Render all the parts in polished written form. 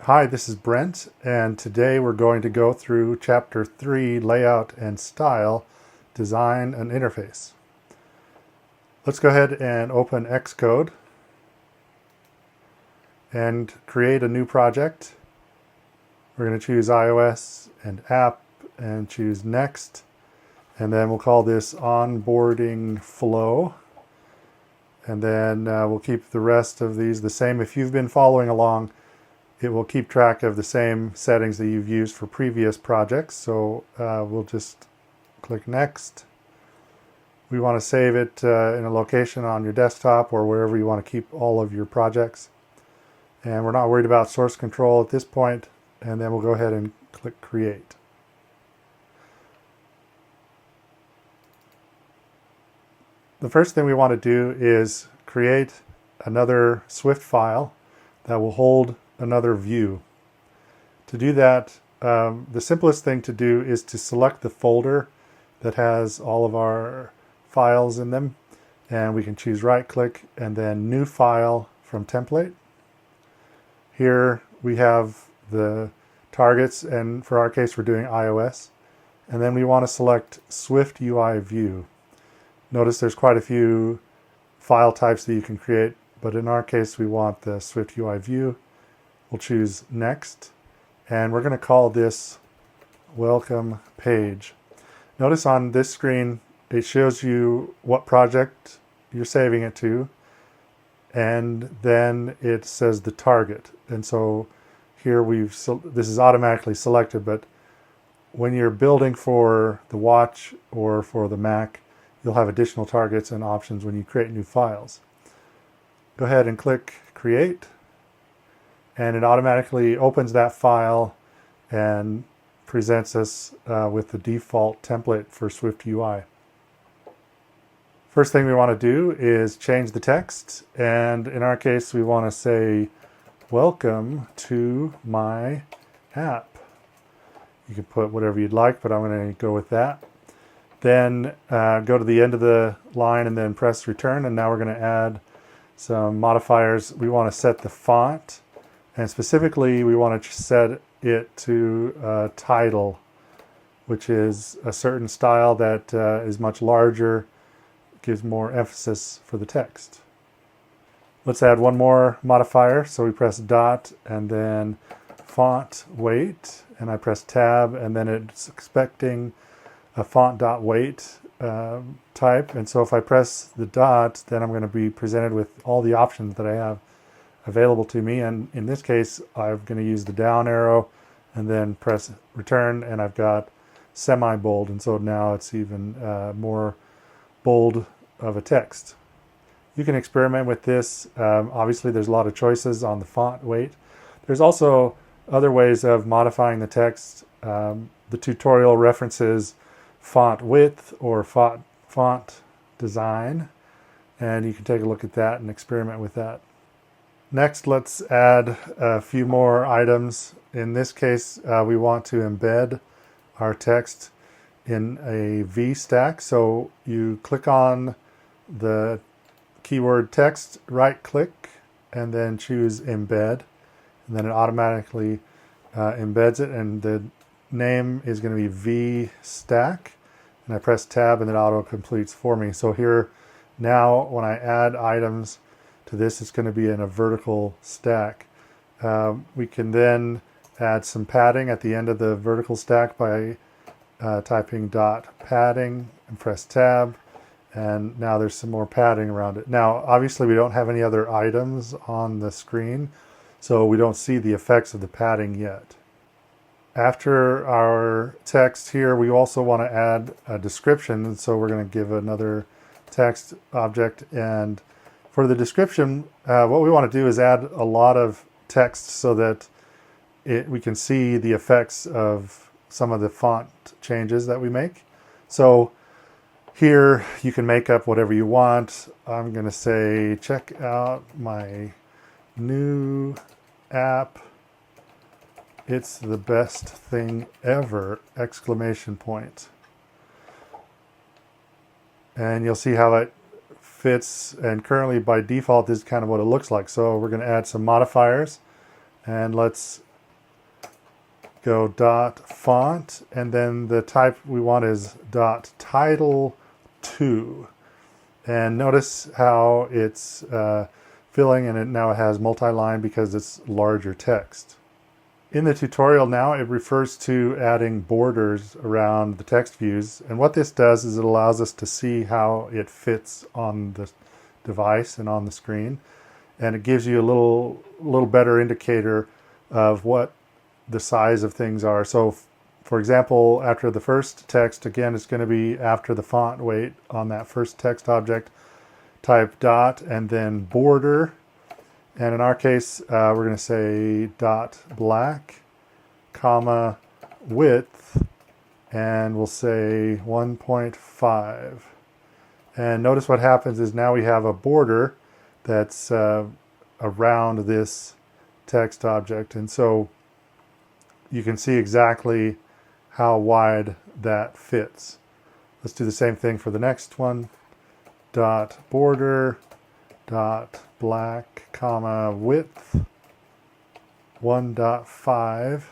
Hi, this is Brent, and today we're going to go through Chapter 3, Layout and Style, Design and Interface. Let's go ahead and open Xcode and create a new project. We're going to choose iOS and App and choose Next, and then we'll call this Onboarding Flow. And then we'll keep the rest of these the same. If you've been following along, it will keep track of the same settings that you've used for previous projects. So we'll just click Next. We want to save it in a location on your desktop or wherever you want to keep all of your projects. And we're not worried about source control at this point. And then we'll go ahead and click Create. The first thing we want to do is create another Swift file that will hold another view. To do that, the simplest thing to do is to select the folder that has all of our files in them, and we can choose right click and then New File from Template. Here we have the targets, and for our case we're doing iOS, and then we want to select Swift UI View. Notice there's quite a few file types that you can create, but in our case we want the Swift UI View. We'll choose Next, and we're going to call this Welcome Page. Notice on this screen it shows you what project you're saving it to, and then it says the target. And so here this is automatically selected, but when you're building for the watch or for the Mac, you'll have additional targets and options when you create new files. Go ahead and click Create, and it automatically opens that file and presents us with the default template for Swift UI. First thing we want to do is change the text, and in our case we want to say, "Welcome to my app." You can put whatever you'd like, but I'm going to go with that. Then go to the end of the line and then press return, and now we're going to add some modifiers. We want to set the font, and specifically we want to set it to title, which is a certain style that is much larger, gives more emphasis for the text. Let's add one more modifier. So we press dot and then font weight, and I press tab, and then it's expecting a font.weight type. And so if I press the dot, then I'm going to be presented with all the options that I have available to me. And in this case, I'm going to use the down arrow and then press return, and I've got semi-bold. And so now it's even more bold of a text. You can experiment with this. Obviously, there's a lot of choices on the font weight. There's also other ways of modifying the text. The tutorial references font width or font design, and you can take a look at that and experiment with that. Next, let's add a few more items. In this case, we want to embed our text in a ZStack. So you click on the keyword text, right click, and then choose embed, and then it automatically embeds it, and the name is going to be ZStack, and I press tab and it auto completes for me. So here now when I add items to this, it's going to be in a vertical stack. We can then add some padding at the end of the vertical stack by typing dot padding and press tab, and now there's some more padding around it. Now obviously we don't have any other items on the screen, so we don't see the effects of the padding yet. After our text here, we also want to add a description, and so we're going to give another text object. And for the description, what we want to do is add a lot of text so that we can see the effects of some of the font changes that we make. So here you can make up whatever you want. I'm going to say, check out my new app. It's the best thing ever! Exclamation point. And you'll see how it fits, and currently by default this is kind of what it looks like. So we're going to add some modifiers, and let's go dot font, and then the type we want is dot title 2. And notice how it's filling, and it now has multi-line because it's larger text. In the tutorial now, it refers to adding borders around the text views. And what this does is it allows us to see how it fits on the device and on the screen. And it gives you a little better indicator of what the size of things are. So for example, after the first text, again, it's going to be after the font weight on that first text object, type dot and then border. And in our case, we're going to say dot black, comma, width, and we'll say 1.5. And notice what happens is now we have a border that's around this text object. And so you can see exactly how wide that fits. Let's do the same thing for the next one. Dot border, dot black, comma, width, 1.5.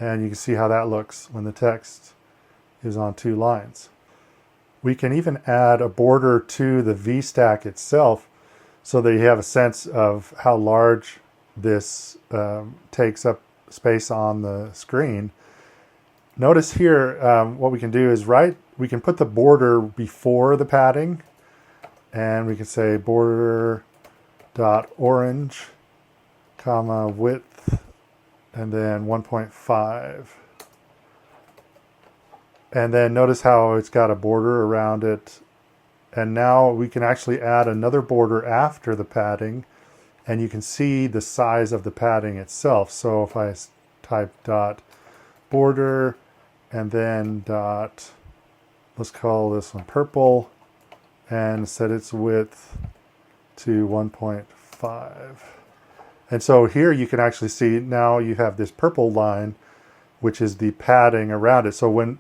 And you can see how that looks when the text is on 2 lines. We can even add a border to the ZStack itself so that you have a sense of how large this takes up space on the screen. Notice here what we can do is we can put the border before the padding, and we can say border dot orange, comma, width, and then 1.5. And then notice how it's got a border around it. And now we can actually add another border after the padding, and you can see the size of the padding itself. So if I type dot border and then dot, let's call this one purple, and set its width to 1.5. And so here you can actually see now you have this purple line, which is the padding around it. So when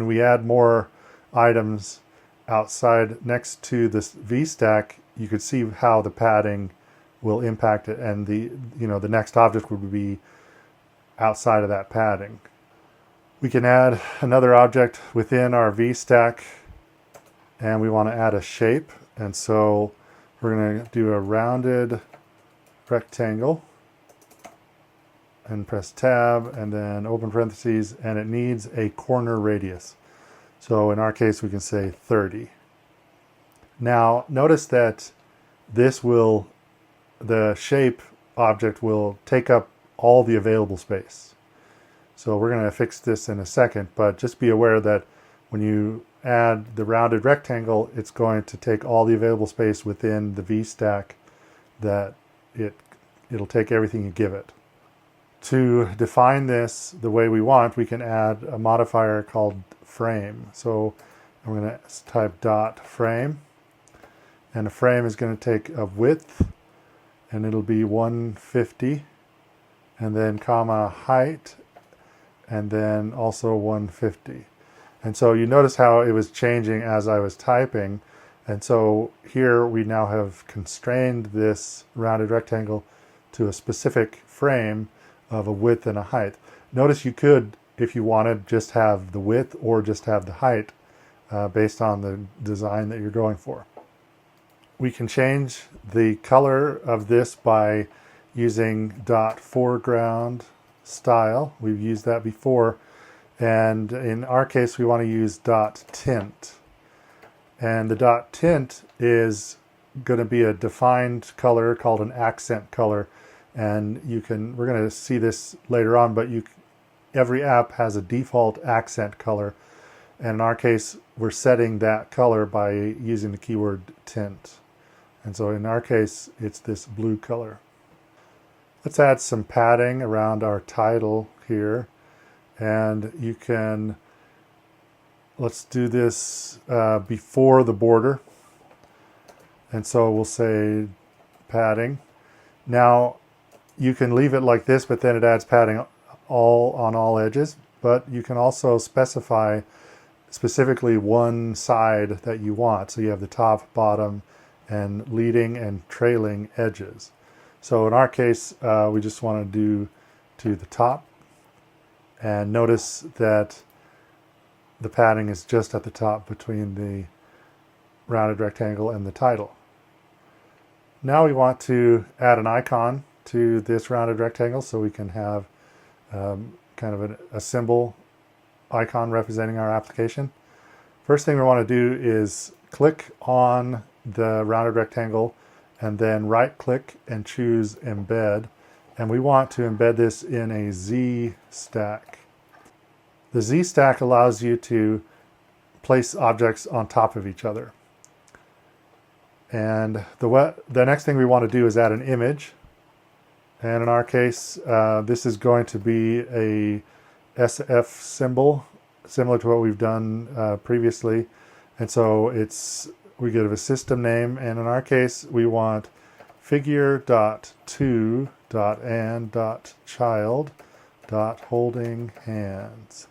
we add more items outside next to this ZStack, you could see how the padding will impact it, and the next object would be outside of that padding. We can add another object within our ZStack, and we want to add a shape, and so we're going to do a rounded rectangle and press tab and then open parentheses, and it needs a corner radius. So in our case we can say 30. Now notice that the shape object will take up all the available space. So we're going to fix this in a second, but just be aware that when you add the rounded rectangle, it's going to take all the available space within the ZStack, that it'll take everything you give it. To define this the way we want, we can add a modifier called frame. So I'm going to type dot frame, and a frame is going to take a width, and it'll be 150, and then comma height, and then also 150. And so you notice how it was changing as I was typing. And so here we now have constrained this rounded rectangle to a specific frame of a width and a height. Notice you could, if you wanted, just have the width or just have the height based on the design that you're going for. We can change the color of this by using dot foreground style. We've used that before. And in our case, we want to use dot tint. And the dot tint is going to be a defined color called an accent color. And we're going to see this later on, but every app has a default accent color. And in our case, we're setting that color by using the keyword tint. And so in our case, it's this blue color. Let's add some padding around our title here. And let's do this before the border. And so we'll say padding. Now, you can leave it like this, but then it adds padding on all edges. But you can also specify specifically one side that you want. So you have the top, bottom, and leading and trailing edges. So in our case, we just want to do to the top. And notice that the padding is just at the top between the rounded rectangle and the title. Now we want to add an icon to this rounded rectangle so we can have kind of a symbol icon representing our application. First thing we want to do is click on the rounded rectangle and then right click and choose embed. And we want to embed this in a ZStack. The ZStack allows you to place objects on top of each other. And the next thing we want to do is add an image. And in our case, this is going to be a SF symbol, similar to what we've done previously. And so we give a system name, and in our case, we want figure.to.and.child.holding hands.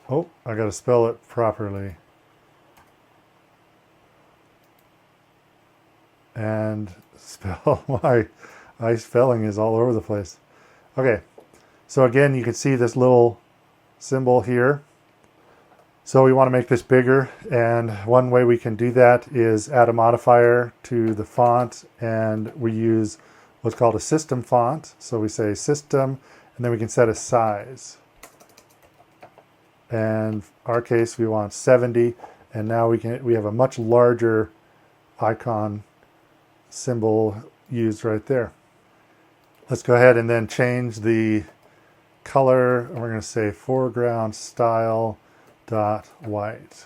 Oh, I got to spell it properly. And my spelling is all over the place. Okay, so again, you can see this little symbol here. So we want to make this bigger, and one way we can do that is add a modifier to the font, and we use what's called a system font. So we say system, and then we can set a size. And in our case, we want 70, and now we have a much larger icon symbol used right there. Let's go ahead and then change the color, and we're going to say foreground style white.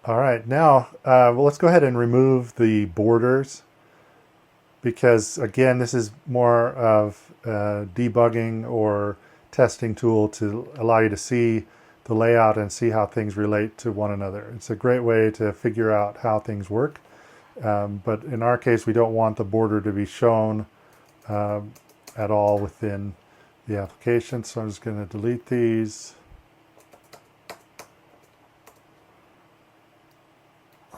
All right, now let's go ahead and remove the borders, because again, this is more of a debugging or testing tool to allow you to see the layout and see how things relate to one another. It's a great way to figure out how things work. But in our case, we don't want the border to be shown at all within the application. So I'm just going to delete these.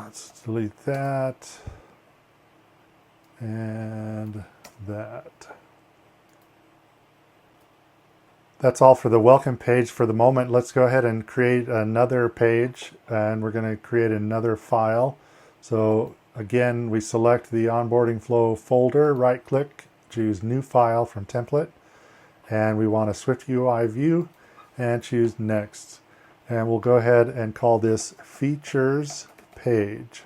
Let's delete that and that. That's all for the welcome page for the moment. Let's go ahead and create another page, and we're going to create another file. So again, we select the onboarding flow folder, right click, choose new file from template, and we want a Swift UI view and choose next. And we'll go ahead and call this features page.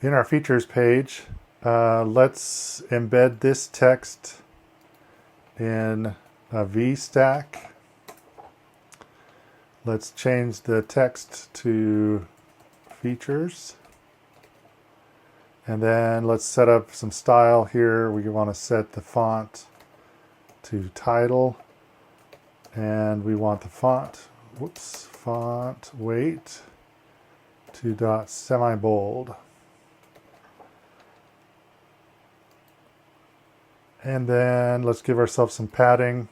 In our features page, let's embed this text in a VStack. Let's change the text to features. And then let's set up some style here. We want to set the font to title. And we want the font weight to semi-bold. And then let's give ourselves some padding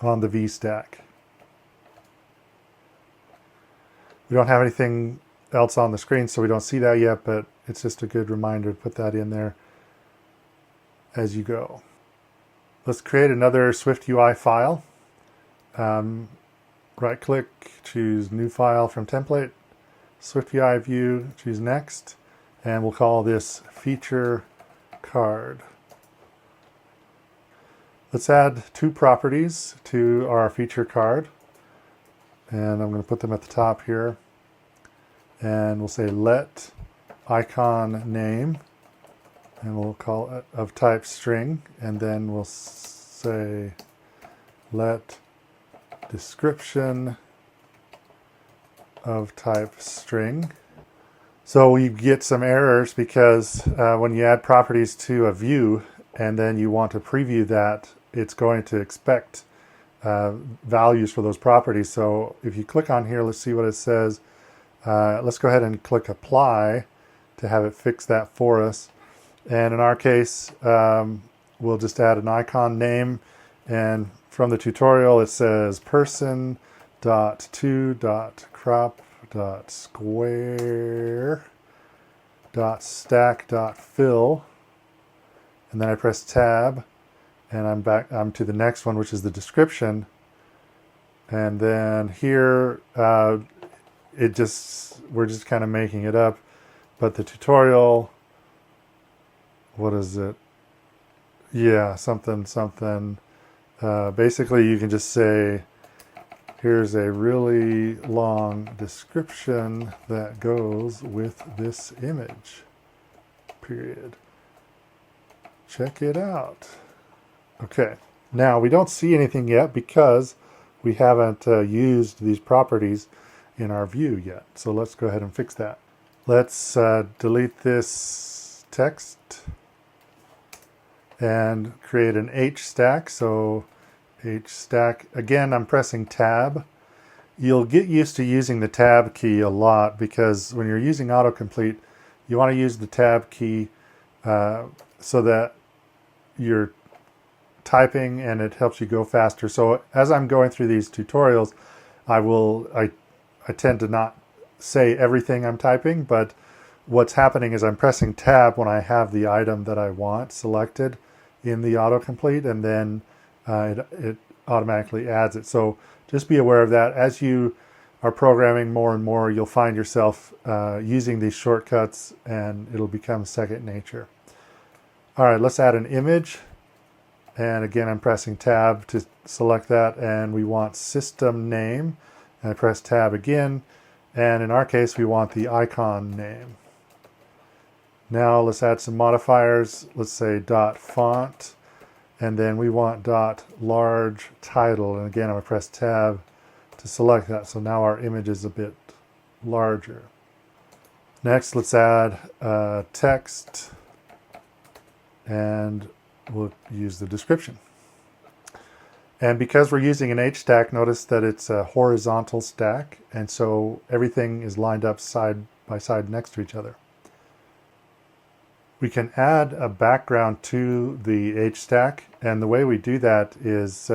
on the VStack. We don't have anything else on the screen, so we don't see that yet, but it's just a good reminder to put that in there as you go. Let's create another Swift UI file. Right click, choose new file from template, Swift UI view, choose next, and we'll call this feature card. Let's add two properties to our feature card, and I'm going to put them at the top here, and we'll say let icon name, and we'll call it of type string, and then we'll say let description of type string. So we get some errors because when you add properties to a view and then you want to preview that, it's going to expect values for those properties. So if you click on here, let's see what it says. Let's go ahead and click apply to have it fix that for us. And in our case, we'll just add an icon name, and from the tutorial it says person.to.crop.square.stack.fill, and then I press tab, and I'm to the next one, which is the description. And then here, we're just kind of making it up, but the tutorial, what is it? Yeah, something. Basically, you can just say, here's a really long description that goes with this image, period. Check it out. Okay, now we don't see anything yet because we haven't used these properties in our view yet. So let's go ahead and fix that. Let's delete this text and create an HStack. So HStack, again, I'm pressing tab. You'll get used to using the tab key a lot because when you're using autocomplete, you want to use the tab key so that you're typing and it helps you go faster. So as I'm going through these tutorials, I tend to not say everything I'm typing, but what's happening is I'm pressing tab when I have the item that I want selected in the autocomplete, and then it automatically adds it. So just be aware of that. As you are programming more and more, you'll find yourself using these shortcuts, and it'll become second nature. All right, let's add an image. And again, I'm pressing tab to select that, and we want system name. And I press tab again, and in our case, we want the icon name. Now let's add some modifiers. Let's say .font, and then we want .large title. And again, I'm going to press tab to select that. So now our image is a bit larger. Next, let's add text, and we'll use the description. And because we're using an HStack, notice that it's a horizontal stack, and so everything is lined up side by side next to each other. We can add a background to the HStack, and the way we do that is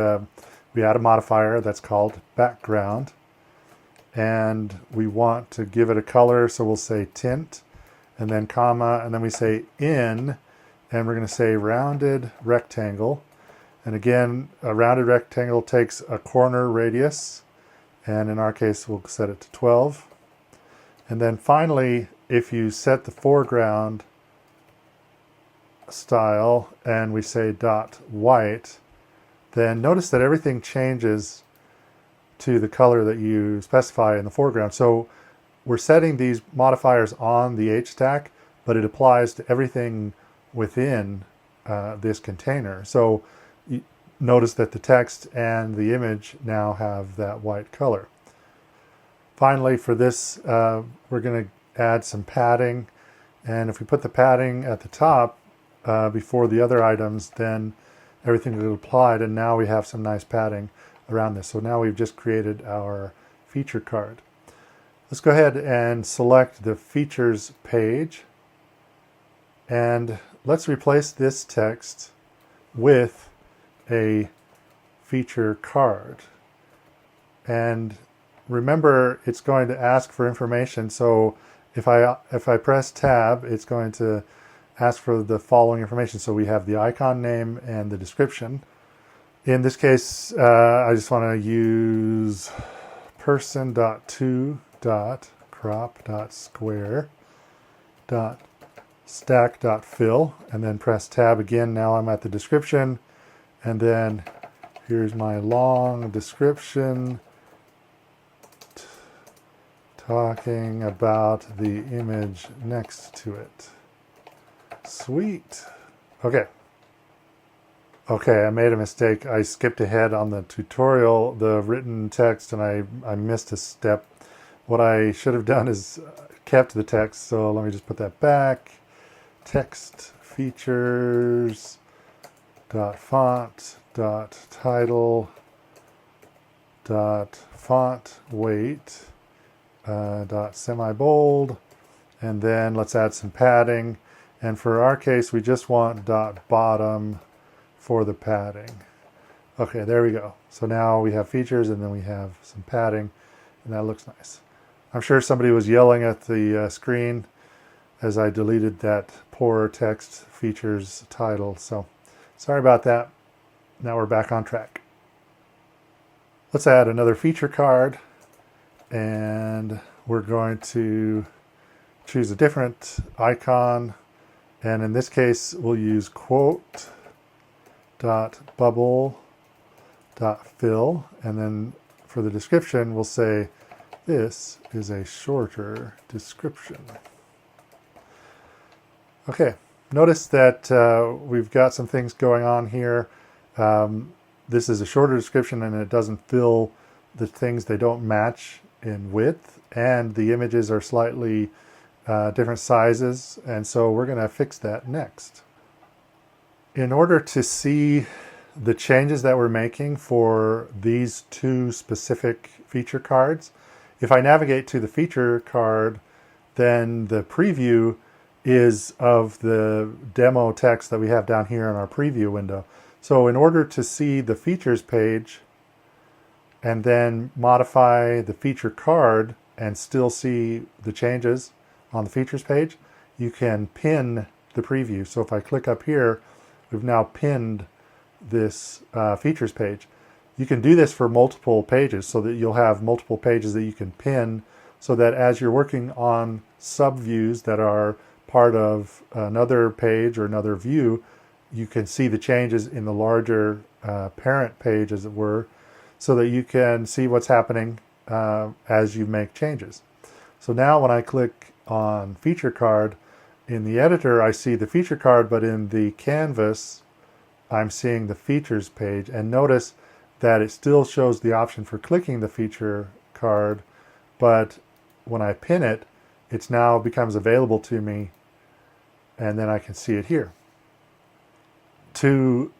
we add a modifier that's called background, and we want to give it a color, so we'll say tint, and then comma, and then we say in, and we're going to say rounded rectangle. And again, a rounded rectangle takes a corner radius, and in our case, we'll set it to 12. And then finally, if you set the foreground style and we say .white, then notice that everything changes to the color that you specify in the foreground. So we're setting these modifiers on the HStack, but it applies to everything within this container. So notice that the text and the image now have that white color. Finally, for this, we're going to add some padding. And if we put the padding at the top before the other items, then everything will get applied. And now we have some nice padding around this. So now we've just created our feature card. Let's go ahead and select the features page. And let's replace this text with a feature card. And remember, it's going to ask for information. So if I press tab, it's going to ask for the following information. So we have the icon name and the description. In this case, I just want to use person.to.crop.square.stack.fill, and then press tab again. Now I'm at the description. And then here's my long description talking about the image next to it. Sweet. Okay, I made a mistake. I skipped ahead on the tutorial, the written text, and I missed a step. What I should have done is kept the text. So let me just put that back. Text features. .font, .title, .font weight, .semi-bold, and then let's add some padding. And for our case, we just want .bottom for the padding. Okay, there we go. So now we have features, and then we have some padding, and that looks nice. I'm sure somebody was yelling at the screen as I deleted that poor text features title. So sorry about that. Now we're back on track. Let's add another feature card, and we're going to choose a different icon, and in this case we'll use quote.bubble.fill, and then for the description we'll say this is a shorter description. Okay, notice that we've got some things going on here. This is a shorter description and it doesn't fill the things. They don't match in width, and the images are slightly different sizes, and so we're going to fix that next. In order to see the changes that we're making for these two specific feature cards, if I navigate to the feature card, then the preview is of the demo text that we have down here in our preview window. So in order to see the features page and then modify the feature card and still see the changes on the features page, you can pin the preview. So if I click up here, we've now pinned this features page. You can do this for multiple pages so that you'll have multiple pages that you can pin, so that as you're working on subviews that are part of another page or another view, you can see the changes in the larger parent page, as it were, so that you can see what's happening as you make changes. So now when I click on feature card in the editor, I see the feature card, but in the canvas I'm seeing the features page, and notice that it still shows the option for clicking the feature card, but when I pin it, it now becomes available to me, and then I can see it here. To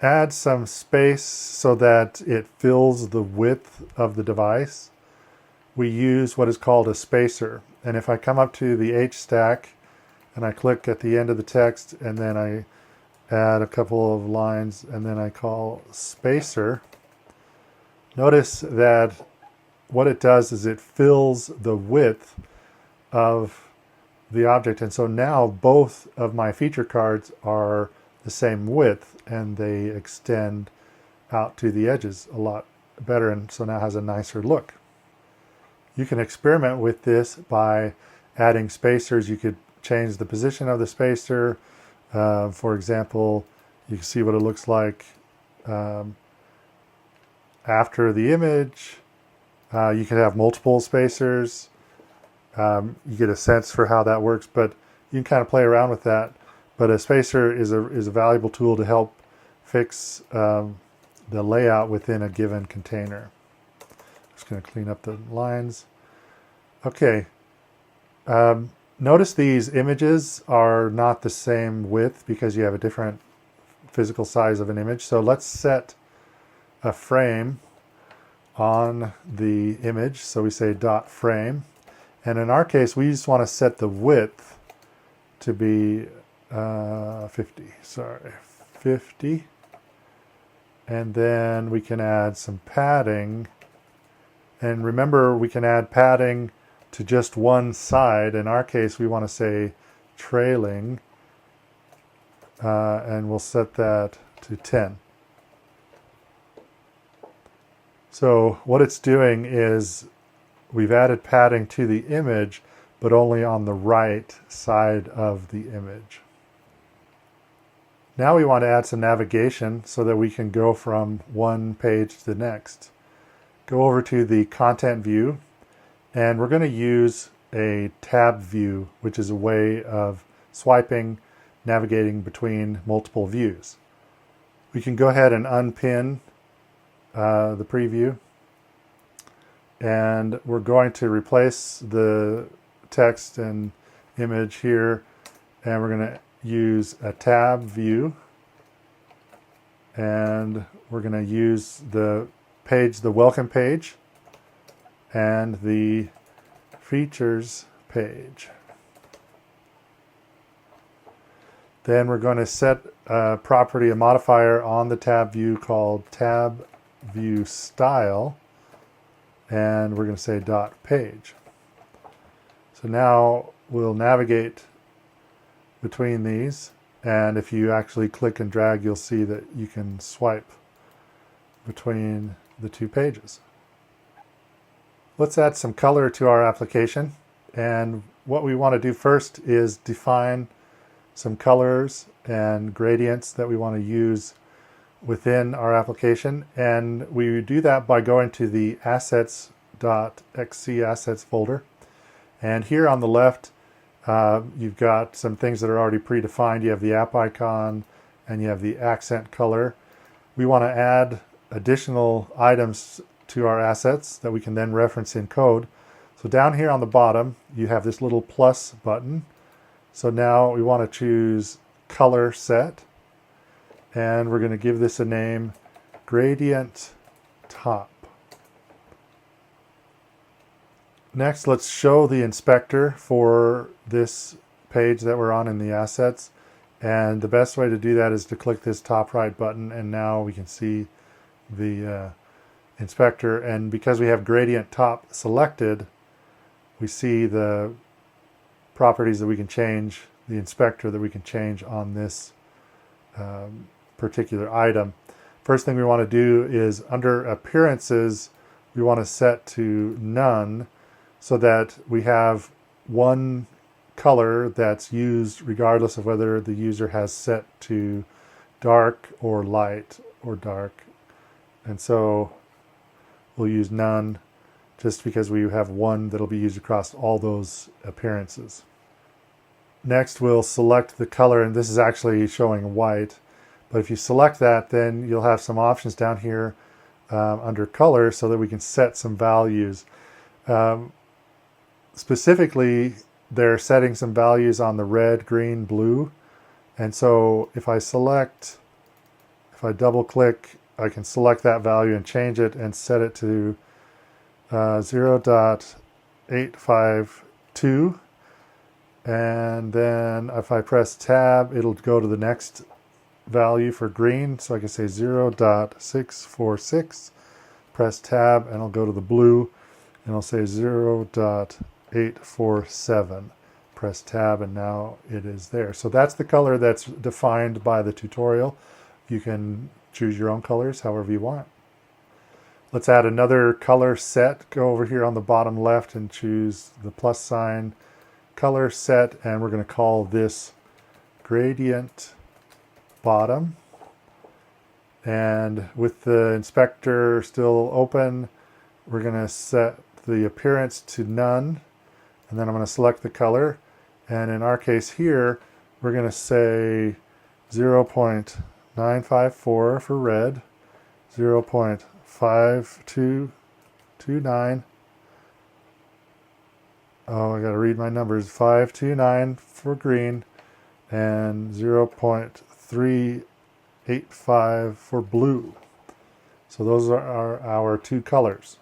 add some space so that it fills the width of the device, we use what is called a spacer. And if I come up to the ZStack and I click at the end of the text, and then I add a couple of lines, and then I call spacer, notice that what it does is it fills the width of the object. And so now both of my feature cards are the same width, and they extend out to the edges a lot better, and so now has a nicer look. You can experiment with this by adding spacers. You could change the position of the spacer. For example, you can see what it looks like after the image. You can have multiple spacers. You get a sense for how that works, but you can kind of play around with that. But a spacer is a valuable tool to help fix the layout within a given container. Just going to clean up the lines. Okay. Notice these images are not the same width because you have a different physical size of an image. So let's set a frame on the image. So we say dot frame. And in our case, we just want to set the width to be 50. And then we can add some padding. And remember, we can add padding to just one side. In our case, we want to say trailing, and we'll set that to 10. So what it's doing is we've added padding to the image, but only on the right side of the image. Now we want to add some navigation so that we can go from one page to the next. Go over to the content view, and we're going to use a tab view, which is a way of swiping, navigating between multiple views. We can go ahead and unpin the preview, and we're going to replace the text and image here, and we're going to use a tab view, and we're going to use the page, the welcome page, and the features page. Then we're going to set a property, a modifier on the tab view called tab view style, and we're going to say dot page. So now will navigate between these, and if you actually click and drag, you'll see that you can swipe between the two pages. Let's add some color to our application, and what we want to do first is define some colors and gradients that we want to use within our application, and we do that by going to the assets.xc assets folder, and here on the left you've got some things that are already predefined. You have the app icon and you have the accent color. We want to add additional items to our assets that we can then reference in code. So down here on the bottom you have this little plus button. So now we want to choose color set, and we're going to give this a name, gradient top. Next, let's show the inspector for this page that we're on in the assets. And the best way to do that is to click this top right button, and now we can see the inspector. And because we have gradient top selected, we see the properties that we can change, the inspector that we can change on this particular item. First thing we want to do is under appearances, we want to set to none, so that we have one color that's used regardless of whether the user has set to dark or light or dark. And so we'll use none just because we have one that'll be used across all those appearances. Next, we'll select the color, and this is actually showing white. But if you select that, then you'll have some options down here under color so that we can set some values. Specifically, they're setting some values on the red, green, blue. And so if I double click, I can select that value and change it and set it to 0.852. And then if I press tab, it'll go to the next value for green. So I can say 0.646, press tab, and I'll go to the blue, and I'll say 0.847. Press tab, and now it is there. So that's the color that's defined by the tutorial. You can choose your own colors however you want. Let's add another color set. Go over here on the bottom left and choose the plus sign, color set, and we're going to call this gradient bottom. And with the inspector still open, we're going to set the appearance to none, and then I'm going to select the color, and in our case here we're going to say 0.954 for red, 0.5229, oh, I got to read my numbers, 529 for green, and 0.385 for blue. So those are our two colors.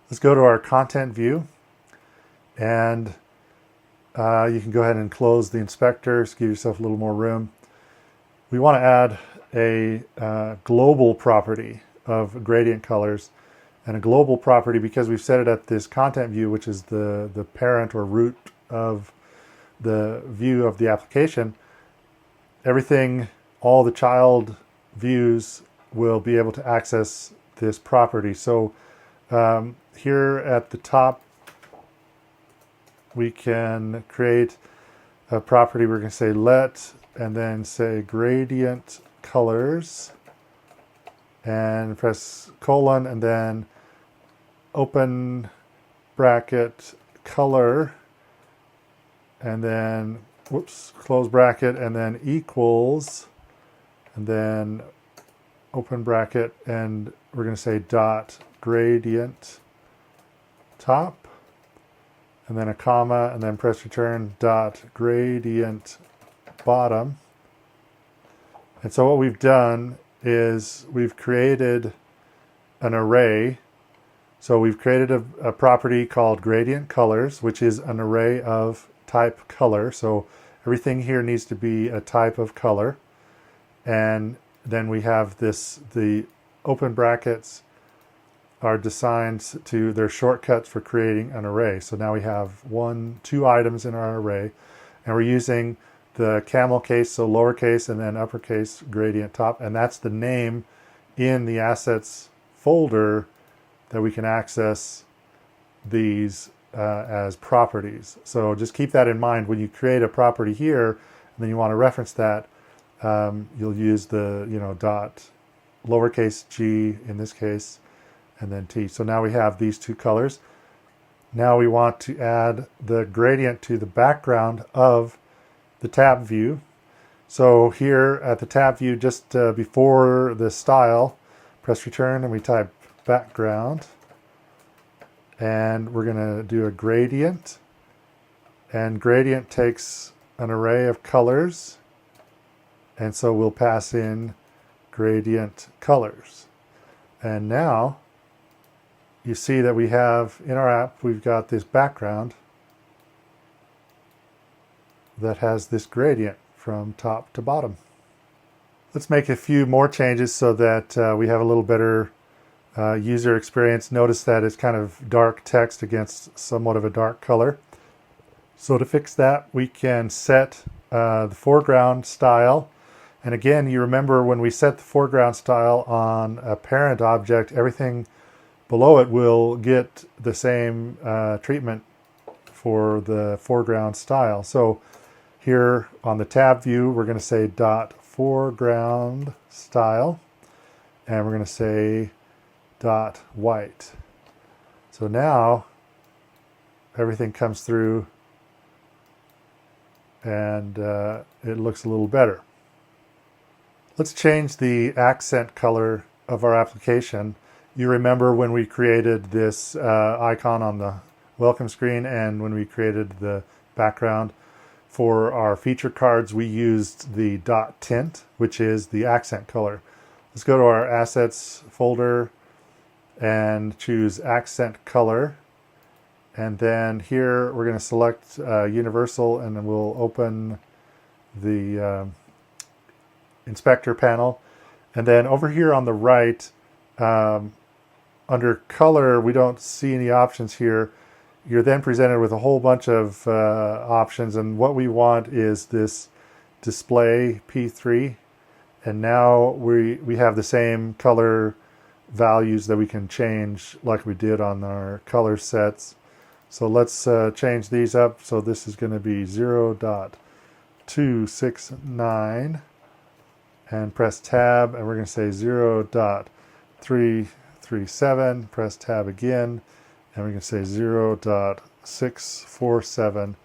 Let's go to our content view, and you can go ahead and close the inspector, so give yourself a little more room. We want to add a global property of gradient colors, and a global property because we've set it at this content view, which is the parent or root of the view of the application. Everything, all the child views will be able to access this property. So here at the top, we can create a property. We're going to say let, and then say gradient colors, and press colon, and then open bracket color, and then close bracket, and then equals, and then open bracket, and we're going to say dot gradient top, and then a comma, and then press return, dot gradient bottom. And so what we've done is we've created an array. So we've created a property called gradient colors, which is an array of type color. So everything here needs to be a type of color. And then we have the open brackets are assigned to their shortcuts for creating an array. So now we have two items in our array, and we're using the camel case, so lowercase and then uppercase gradient top, and that's the name in the assets folder that we can access these as properties. So just keep that in mind when you create a property here, and then you want to reference that. You'll use the dot lowercase g in this case, and then t. So now we have these two colors. Now we want to add the gradient to the background of the tab view. So here at the tab view, just before the style, press return and we type background. And we're going to do a gradient. And gradient takes an array of colors. And so we'll pass in gradient colors. And now you see that we have in our app, we've got this background that has this gradient from top to bottom. Let's make a few more changes so that we have a little better user experience. Notice that it's kind of dark text against somewhat of a dark color. So to fix that, we can set the foreground style. And again, you remember when we set the foreground style on a parent object, everything below it will get the same treatment for the foreground style. So here on the tab view, we're going to say dot foreground style, and we're going to say dot white. So now everything comes through and it looks a little better. Let's change the accent color of our application. You remember when we created this icon on the welcome screen and when we created the background for our feature cards, we used the dot tint, which is the accent color. Let's go to our assets folder and choose accent color. And then here we're going to select universal, and then we'll open the inspector panel. And then over here on the right, under color, we don't see any options here. You're then presented with a whole bunch of options, and what we want is this display P3. And now we have the same color values that we can change like we did on our color sets. So let's change these up. So this is going to be 0.269 and press tab, and we're going to say 0.337, press tab again, and we can say 0.647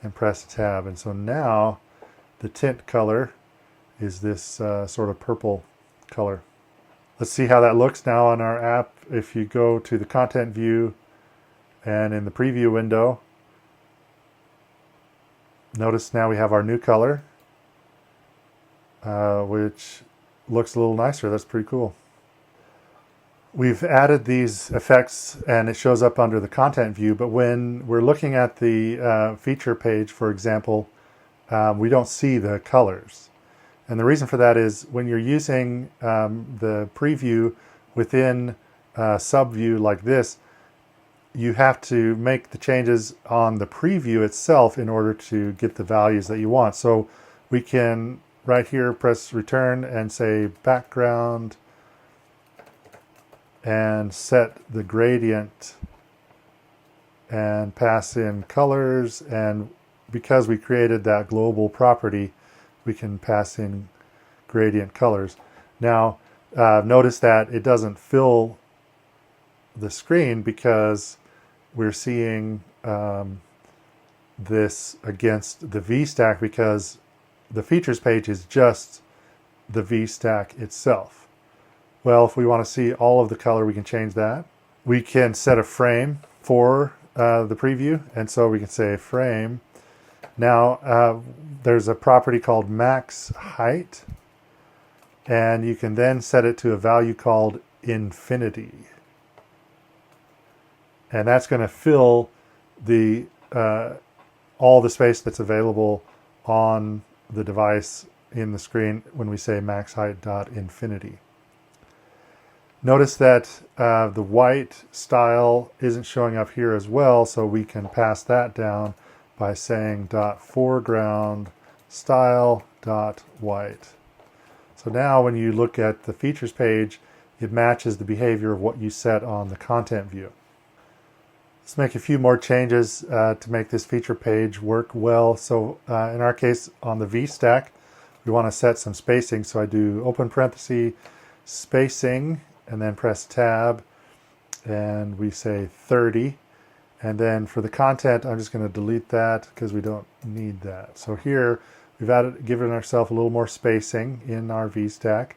and press tab. And so now the tint color is this sort of purple color. Let's see how that looks now on our app. If you go to the content view and in the preview window, notice now we have our new color, which looks a little nicer. That's pretty cool. We've added these effects and it shows up under the content view, but when we're looking at the feature page, for example, we don't see the colors. And the reason for that is when you're using the preview within a subview like this, you have to make the changes on the preview itself in order to get the values that you want. So we can right here press return and say background and set the gradient and pass in colors, and because we created that global property, we can pass in gradient colors. Now notice that it doesn't fill the screen because we're seeing this against the VStack, because the features page is just the VStack itself. Well, if we want to see all of the color, we can change that. We can set a frame for the preview, and so we can say frame. Now there's a property called max height, and you can then set it to a value called infinity. And that's going to fill the all the space that's available on the device in the screen when we say max height dot infinity. Notice that the white style isn't showing up here as well, so we can pass that down by saying .foreground style .white. So now when you look at the features page, it matches the behavior of what you set on the content view. Let's make a few more changes to make this feature page work well. So in our case, on the ZStack, we want to set some spacing. So I do open parenthesis, spacing, and then press tab, and we say 30. And then for the content, I'm just going to delete that because we don't need that. So here, we've given ourselves a little more spacing in our ZStack.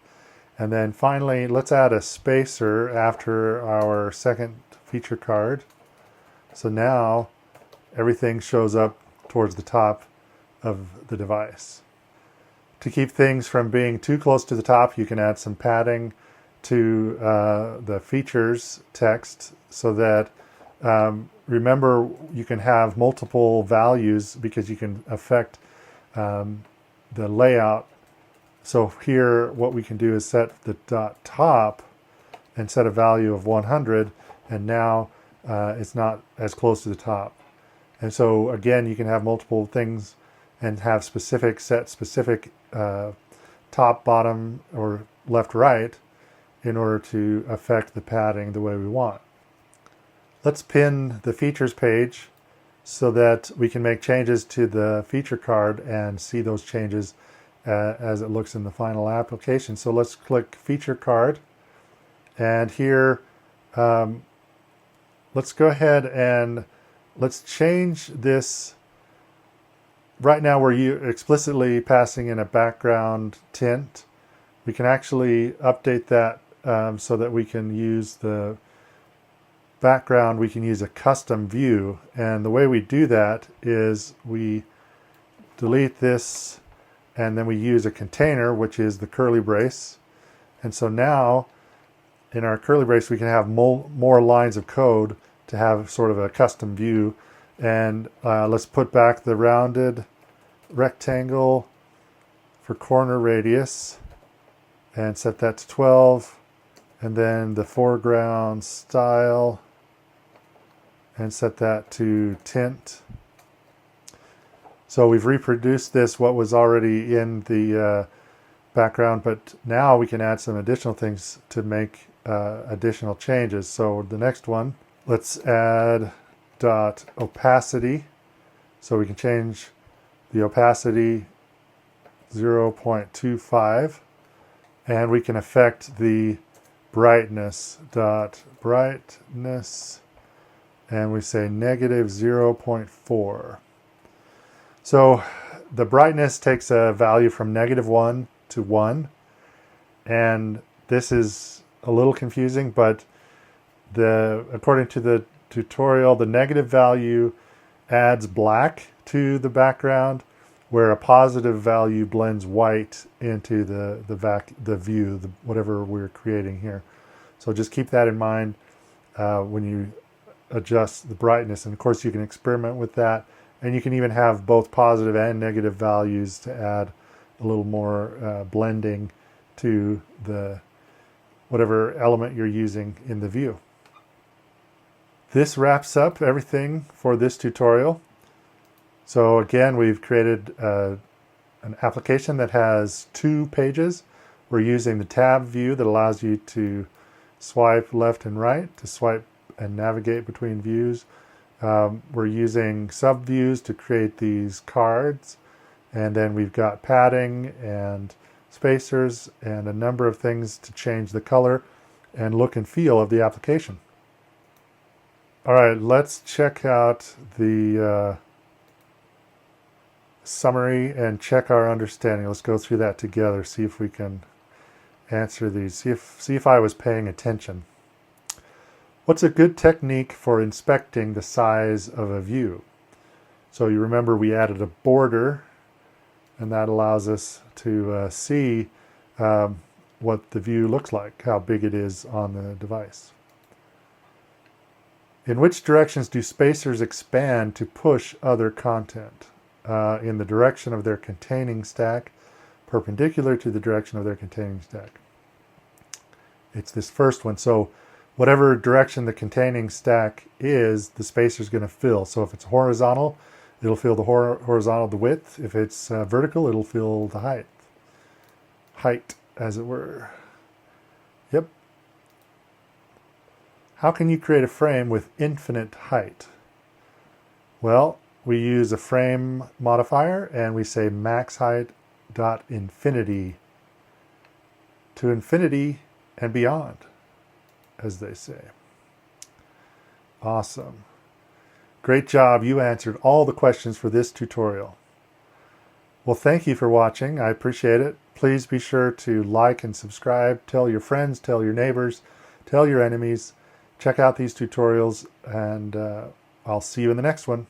And then finally, let's add a spacer after our second feature card. So now everything shows up towards the top of the device. To keep things from being too close to the top, you can add some padding to the features text so that, remember, you can have multiple values because you can affect the layout. So here what we can do is set the top and set a value of 100, and now it's not as close to the top. And so again, you can have multiple things and have specific top, bottom, or left, right in order to affect the padding the way we want. Let's pin the features page so that we can make changes to the feature card and see those changes as it looks in the final application. So let's click feature card, and here let's go ahead and let's change this. Right now we're explicitly passing in a background tint. We can actually update that so that we can use the background, we can use a custom view. And the way we do that is we delete this and then we use a container, which is the curly brace. And so now in our curly brace, we can have more lines of code to have sort of a custom view. And let's put back the rounded rectangle for corner radius and set that to 12. And then the foreground style and set that to tint. So we've reproduced this, what was already in the background, but now we can add some additional things to make additional changes. So the next one, let's add opacity. So we can change the opacity 0.25, and we can affect the brightness brightness, and we say negative 0.4. So the brightness takes a value from -1 to 1, and this is a little confusing, but according to the tutorial, the negative value adds black to the background, where a positive value blends white into the view, whatever we're creating here. So just keep that in mind when you adjust the brightness. And of course, you can experiment with that, and you can even have both positive and negative values to add a little more blending to whatever element you're using in the view. This wraps up everything for this tutorial. So again, we've created an application that has 2 pages. We're using the tab view that allows you to swipe left and right to swipe and navigate between views. We're using subviews to create these cards. And then we've got padding and spacers and a number of things to change the color and look and feel of the application. All right, let's check out the summary and check our understanding. Let's go through that together, see if we can answer these, see if I was paying attention. What's a good technique for inspecting the size of a view? So you remember we added a border, and that allows us to see what the view looks like, how big it is on the device. In which directions do spacers expand to push other content? In the direction of their containing stack, perpendicular to the direction of their containing stack. It's this first one. So whatever direction the containing stack is, the spacer is going to fill. So if it's horizontal, it'll fill the horizontal, the width. If it's vertical, it'll fill the height, as it were. Yep. How can you create a frame with infinite height? Well, we use a frame modifier and we say max height dot infinity, to infinity and beyond, as they say. Awesome. Great job. You answered all the questions for this tutorial. Well, thank you for watching. I appreciate it. Please be sure to like and subscribe. Tell your friends, tell your neighbors, tell your enemies. Check out these tutorials, and I'll see you in the next one.